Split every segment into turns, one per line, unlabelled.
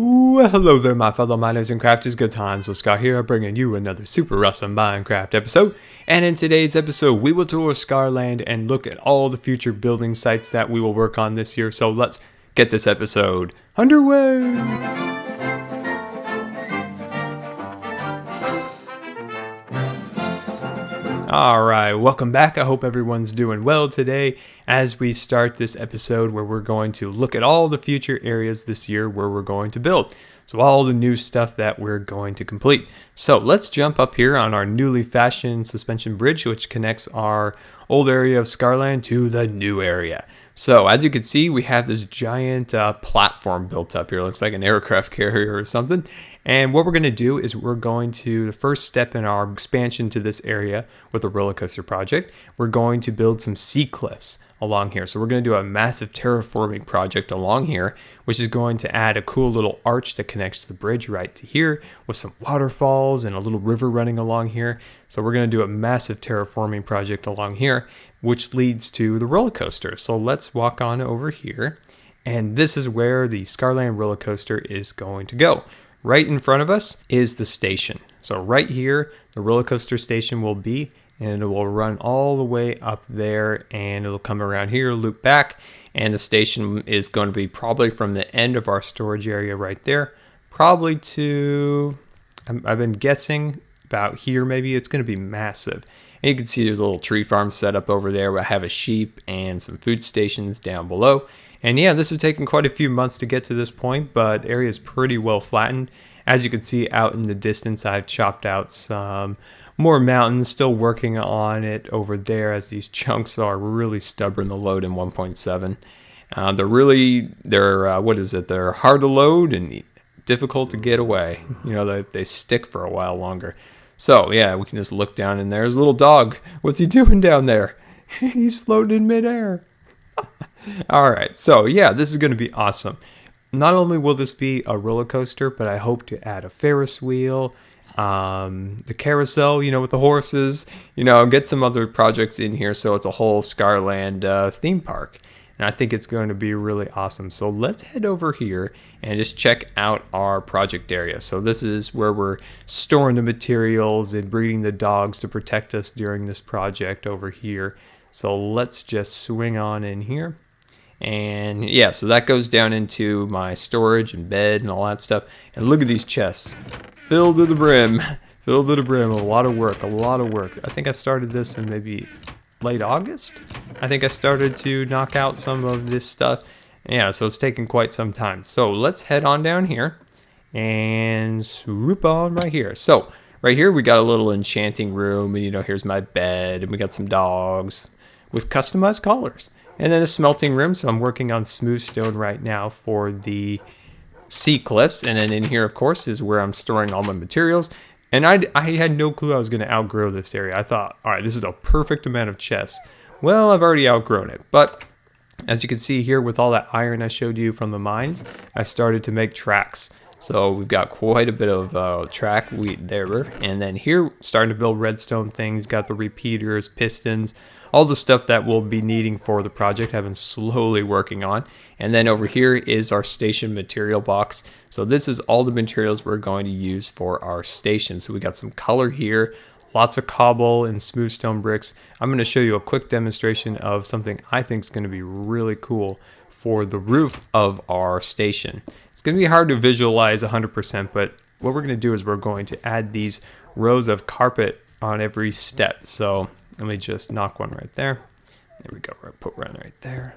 Well, hello there, my fellow miners and crafters. Good times with Scar here, bringing you another super awesome Minecraft episode. And in today's episode, we will tour Scarland and look at all the future building sites that we will work on this year. So let's get this episode underway. Alright, welcome back. I hope everyone's doing well today as we start this episode where we're going to look at all the future areas this year where we're going to build. So all the new stuff that we're going to complete. So let's jump up here on our newly fashioned suspension bridge, which connects our old area of Scarland to the new area. So as you can see, we have this giant platform built up here. It looks like an aircraft carrier or something. And what we're going to do is we're going to, the first step in our expansion to this area with the roller coaster project, we're going to build some sea cliffs along here. So we're going to do a massive terraforming project along here, which is going to add a cool little arch that connects the bridge right to here with some waterfalls and a little river running along here. So we're going to do a massive terraforming project along here, which leads to the roller coaster. So let's walk on over here. And this is where the Scarland Roller Coaster is going to go. Right in front of us is the station. So right here, the roller coaster station will be, and it will run all the way up there, and it'll come around here, loop back, and the station is going to be probably from the end of our storage area right there, probably to, I've been guessing about here maybe. It's going to be massive. And you can see there's a little tree farm set up over there. I have a sheep and some food stations down below. And yeah, this has taken quite a few months to get to this point, but the area is pretty well flattened. As you can see out in the distance, I've chopped out some more mountains, still working on it over there as these chunks are really stubborn to load in 1.7. They're hard to load and difficult to get away. You know, they stick for a while longer. So yeah, we can just look down in there. There's a little dog. What's he doing down there? He's floating in midair. Alright, so yeah, this is going to be awesome. Not only will this be a roller coaster, but I hope to add a Ferris wheel, the carousel, with the horses, get some other projects in here so it's a whole Scarland theme park. And I think it's going to be really awesome. So let's head over here and just check out our project area. So this is where we're storing the materials and breeding the dogs to protect us during this project over here. So let's just swing on in here. And yeah, so that goes down into my storage and bed and all that stuff. And look at these chests, filled to the brim, filled to the brim. A lot of work. I think I started this in maybe late August. I think I started to knock out some of this stuff. Yeah, so it's taken quite some time. So let's head on down here and swoop on right here. So right here we got a little enchanting room, and here's my bed, and we got some dogs with customized collars. And then a smelting room, so I'm working on smooth stone right now for the sea cliffs. And then in here, of course, is where I'm storing all my materials. And I had no clue I was going to outgrow this area. I thought, all right, this is a perfect amount of chests. Well, I've already outgrown it. But as you can see here with all that iron I showed you from the mines, I started to make tracks. So we've got quite a bit of track wheat there. And then here, starting to build redstone things, got the repeaters, pistons, all the stuff that we'll be needing for the project. I've been slowly working on. And then over here is our station material box. So this is all the materials we're going to use for our station. So we got some color here, lots of cobble and smooth stone bricks. I'm going to show you a quick demonstration of something I think is going to be really cool for the roof of our station. It's going to be hard to visualize 100%, but what we're going to do is we're going to add these rows of carpet on every step. So let me just knock one right there. There we go. Put one right there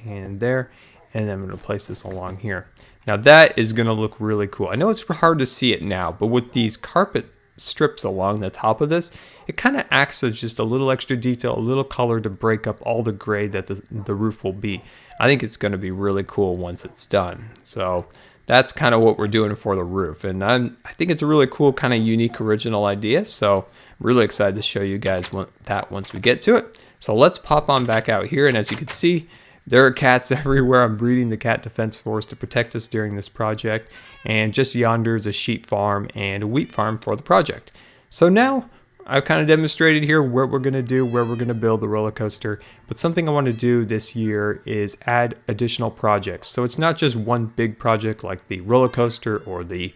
and there. And then I'm going to place this along here. Now that is going to look really cool. I know it's hard to see it now, but with these carpet strips along the top of this, it kind of acts as just a little extra detail, a little color to break up all the gray that the roof will be. I think it's going to be really cool once it's done. So that's kind of what we're doing for the roof. And I think it's a really cool, kind of unique, original idea. So I'm really excited to show you guys that once we get to it. So let's pop on back out here. And as you can see, there are cats everywhere. I'm breeding the cat defense force to protect us during this project. And just yonder is a sheep farm and a wheat farm for the project. So now I've kind of demonstrated here what we're going to do, where we're going to build the roller coaster. But something I want to do this year is add additional projects. So it's not just one big project like the roller coaster or the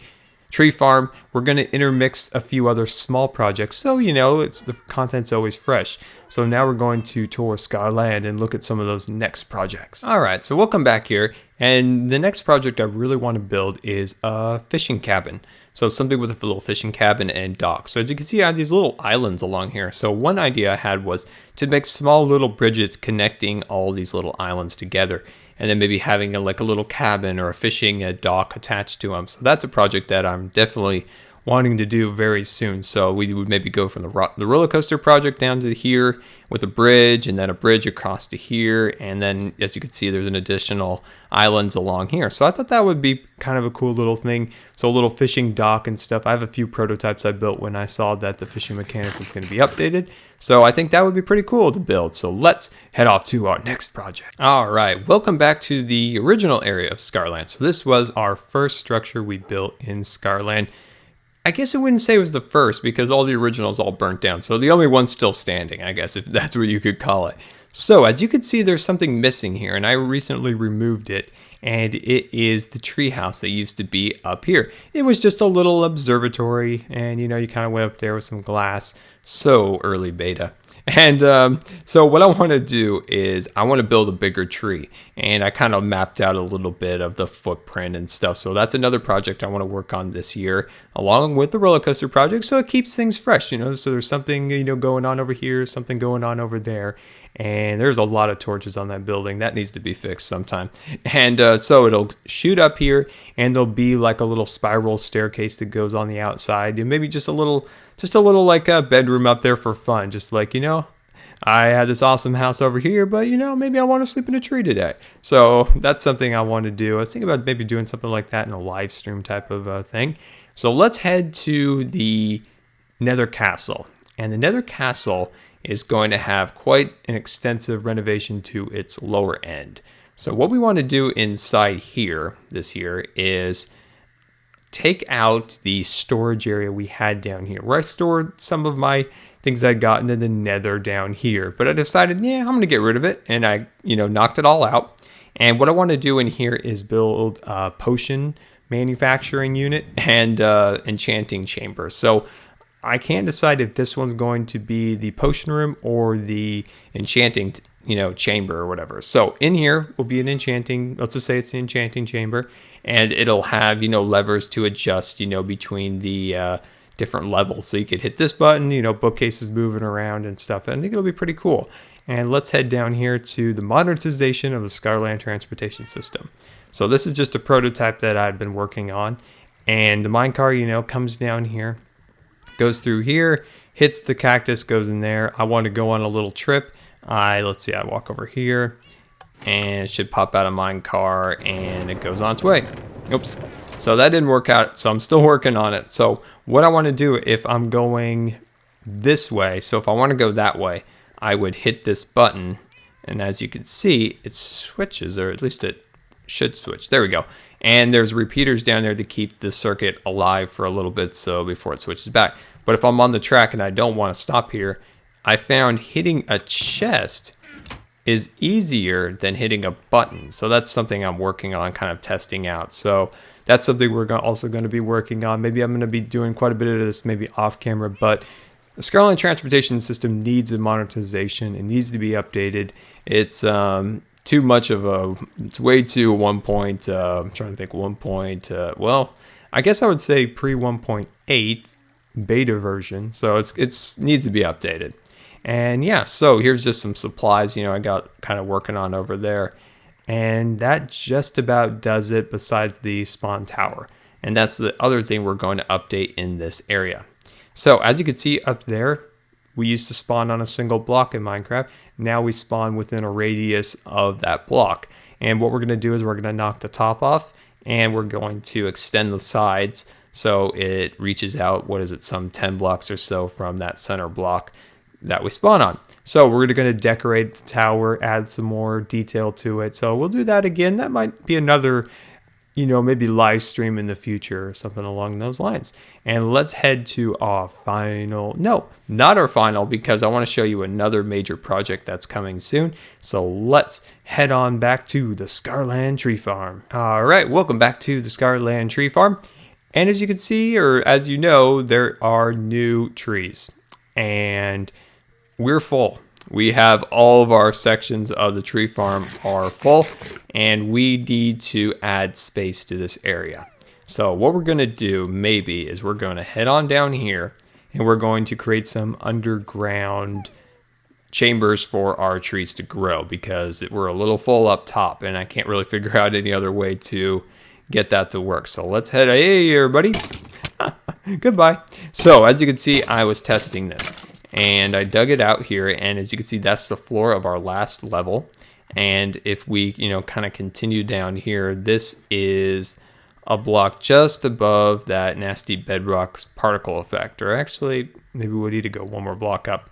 tree farm. We're going to intermix a few other small projects, so it's the content's always fresh. So now we're going to tour Scarland and look at some of those next projects. All right, so we'll come back here, and the next project I really want to build is a fishing cabin. So something with a little fishing cabin and dock. So as you can see, I have these little islands along here. So one idea I had was to make small little bridges connecting all these little islands together, and then maybe having a little cabin or a fishing dock attached to them. So that's a project that I'm definitely wanting to do very soon. So we would maybe go from the roller coaster project down to here with a bridge, and then a bridge across to here, and then as you can see, there's an additional islands along here. So I thought that would be kind of a cool little thing. So a little fishing dock and stuff. I have a few prototypes I built when I saw that the fishing mechanic was going to be updated. So I think that would be pretty cool to build. So let's head off to our next project. All right, welcome back to the original area of Scarland. So this was our first structure we built in Scarland. I guess I wouldn't say it was the first because all the originals all burnt down. So the only one still standing, I guess, if that's what you could call it. So as you can see, there's something missing here, and I recently removed it. And it is the treehouse that used to be up here. It was just a little observatory, and you kind of went up there with some glass. So early beta. And so what I want to do is I want to build a bigger tree, and I kind of mapped out a little bit of the footprint and stuff. So that's another project I want to work on this year, along with the roller coaster project. So it keeps things fresh, so there's something, going on over here, something going on over there. And there's a lot of torches on that building that needs to be fixed sometime. And so it'll shoot up here, and there'll be like a little spiral staircase that goes on the outside, and maybe just a little like a bedroom up there for fun. Just like, I had this awesome house over here, but maybe I want to sleep in a tree today. So that's something I want to do. I was thinking about maybe doing something like that in a live stream type of thing. So let's head to the Nether Castle, and the Nether Castle is going to have quite an extensive renovation to its lower end. So what we want to do inside here this year is take out the storage area we had down here, where I stored some of my things I'd gotten in the nether down here. But I decided, I'm going to get rid of it, and I, knocked it all out. And what I want to do in here is build a potion manufacturing unit and enchanting chamber. So I can't decide if this one's going to be the potion room or the enchanting, chamber or whatever. So in here will be an enchanting, let's just say it's an enchanting chamber, and it'll have, levers to adjust, between the different levels. So you could hit this button, bookcases moving around and stuff. I think it'll be pretty cool. And let's head down here to the modernization of the Scarland transportation system. So this is just a prototype that I've been working on, and the minecart, comes down here, goes through here, hits the cactus, goes in there. I want to go on a little trip. Let's see, I walk over here, and it should pop out of minecart, and it goes on its way. Oops. So that didn't work out, so I'm still working on it. So what I want to do, if I'm going this way, so if I want to go that way, I would hit this button, and as you can see, it switches, or at least it should switch. There we go. And there's repeaters down there to keep the circuit alive for a little bit, so before it switches back. But if I'm on the track and I don't want to stop here, I found hitting a chest is easier than hitting a button. So that's something I'm working on, kind of testing out. So that's something we're also going to be working on. Maybe I'm going to be doing quite a bit of this, maybe off camera, but the Scarland transportation system needs a monetization. It needs to be updated. It's too much of it's way too I'm trying to think well, I guess I would say pre 1.8 beta version. So it's needs to be updated. And yeah, so here's just some supplies, I got kind of working on over there. And that just about does it besides the spawn tower. And that's the other thing we're going to update in this area. So as you can see up there, we used to spawn on a single block in Minecraft. Now we spawn within a radius of that block. And what we're going to do is we're going to knock the top off, and we're going to extend the sides so it reaches out, some 10 blocks or so from that center block that we spawn on. So we're going to decorate the tower, add some more detail to it. So we'll do that again. That might be another, maybe live stream in the future or something along those lines. And let's head to our final, no, not our final, because I want to show you another major project that's coming soon. So let's head on back to the Scarland Tree Farm. All right, welcome back to the Scarland Tree Farm. And as you can see, or as you know, there are new trees and we're full. We have all of our sections of the tree farm are full and we need to add space to this area. So what we're going to do maybe is we're going to head on down here and we're going to create some underground chambers for our trees to grow because we're a little full up top and I can't really figure out any other way to get that to work. So let's head, hey everybody, goodbye. So as you can see, I was testing this. And I dug it out here, and as you can see, that's the floor of our last level. And if we, kind of continue down here, this is a block just above that nasty bedrock particle effect. Or actually, maybe we need to go one more block up.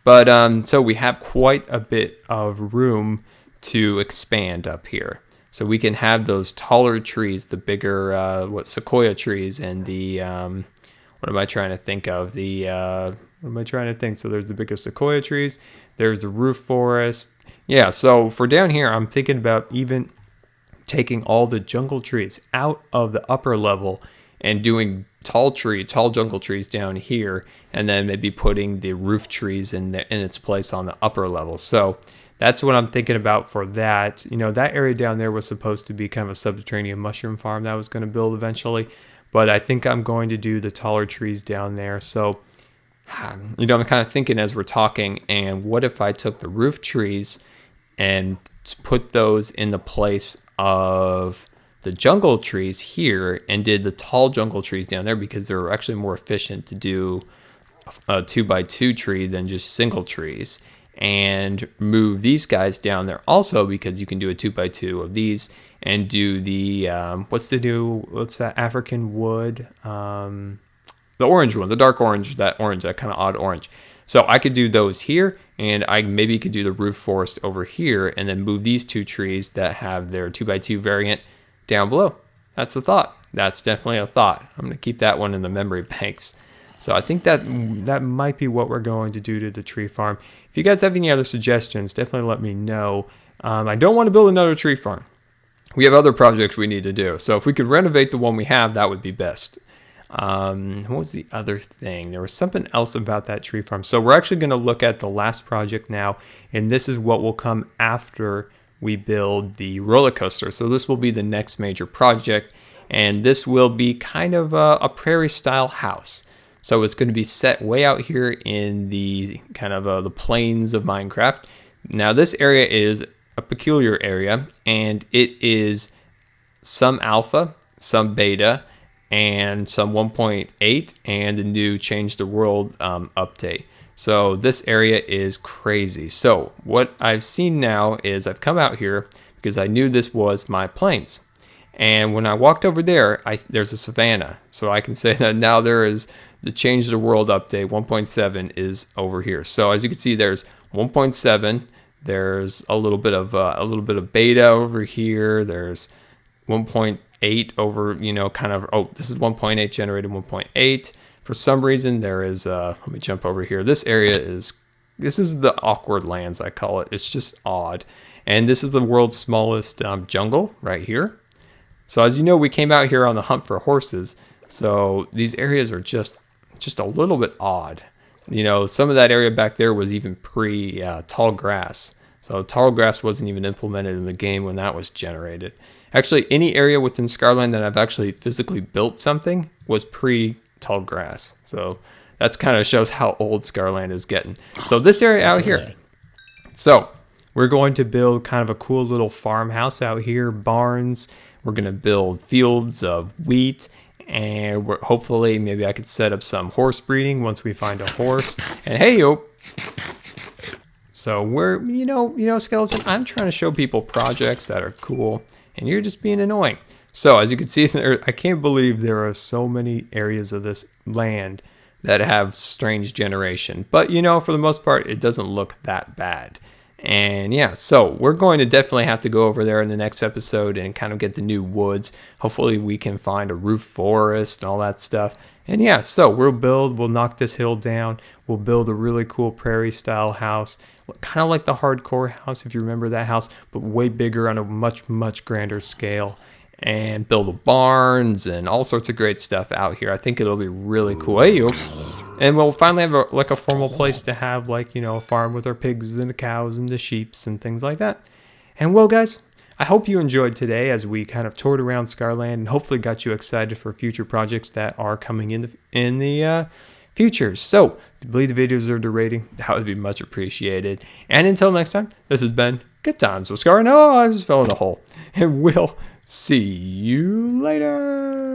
But so we have quite a bit of room to expand up here. So we can have those taller trees, the bigger, sequoia trees, and the, what am I trying to think of? So there's the biggest sequoia trees, there's the roof forest. Yeah, so for down here, I'm thinking about even taking all the jungle trees out of the upper level and doing tall jungle trees down here, and then maybe putting the roof trees in its place on the upper level. So that's what I'm thinking about for that. That area down there was supposed to be kind of a subterranean mushroom farm that I was going to build eventually, but I think I'm going to do the taller trees down there. So I'm kind of thinking as we're talking, and what if I took the roof trees and put those in the place of the jungle trees here and did the tall jungle trees down there because they're actually more efficient to do a 2x2 tree than just single trees, and move these guys down there also because you can do a 2x2 of these and do the, what's that African wood? The orange one, the dark orange, that kind of odd orange. So I could do those here, and I maybe could do the roof forest over here, and then move these two trees that have their 2x2 variant down below. That's a thought. That's definitely a thought. I'm going to keep that one in the memory banks. So I think that might be what we're going to do to the tree farm. If you guys have any other suggestions, definitely let me know. I don't want to build another tree farm. We have other projects we need to do. So if we could renovate the one we have, that would be best. What was the other thing? There was something else about that tree farm. So we're actually going to look at the last project now, and this is what will come after we build the roller coaster. So this will be the next major project, and this will be kind of a prairie style house. So it's going to be set way out here in the kind of the plains of Minecraft. Now this area is a peculiar area, and it is some alpha, some beta, and some 1.8 and the new Change the World update. So this area is crazy. So what I've seen now is I've come out here because I knew this was my plains. And when I walked over there, there's a savanna. So I can say that now there is the Change the World update 1.7 is over here. So as you can see, there's 1.7. There's a little bit of beta over here. There's 1.8 over, this is 1.8 generated 1.8. For some reason there is, let me jump over here. This is the awkward lands, I call it. It's just odd. And this is the world's smallest jungle right here. So as you know, we came out here on the hunt for horses. So these areas are just a little bit odd. Some of that area back there was even tall grass. So tall grass wasn't even implemented in the game when that was generated. Actually, any area within Scarland that I've actually physically built something was pre-tall grass. So that's kind of shows how old Scarland is getting. So this area out here. So we're going to build kind of a cool little farmhouse out here, barns. We're going to build fields of wheat, and hopefully maybe I could set up some horse breeding once we find a horse. And hey, yo. So we're, Skeleton, I'm trying to show people projects that are cool, and you're just being annoying. So as you can see there, I can't believe there are so many areas of this land that have strange generation. But for the most part, it doesn't look that bad. And yeah, so we're going to definitely have to go over there in the next episode and kind of get the new woods. Hopefully we can find a roof forest and all that stuff. And yeah, so we'll knock this hill down. We'll build a really cool prairie style house, kind of like the hardcore house, if you remember that house, but way bigger on a much, much grander scale. And build the barns and all sorts of great stuff out here. I think it'll be really cool. Hey, and we'll finally have a formal place to have, like, you know, a farm with our pigs and the cows and the sheeps and things like that. And well, guys, I hope you enjoyed today as we kind of toured around Scarland and hopefully got you excited for future projects that are coming in the future. So, if you believe the video deserved a rating, that would be much appreciated. And until next time, this has been Good Times with Scar. No, I just fell in a hole. And we'll see you later.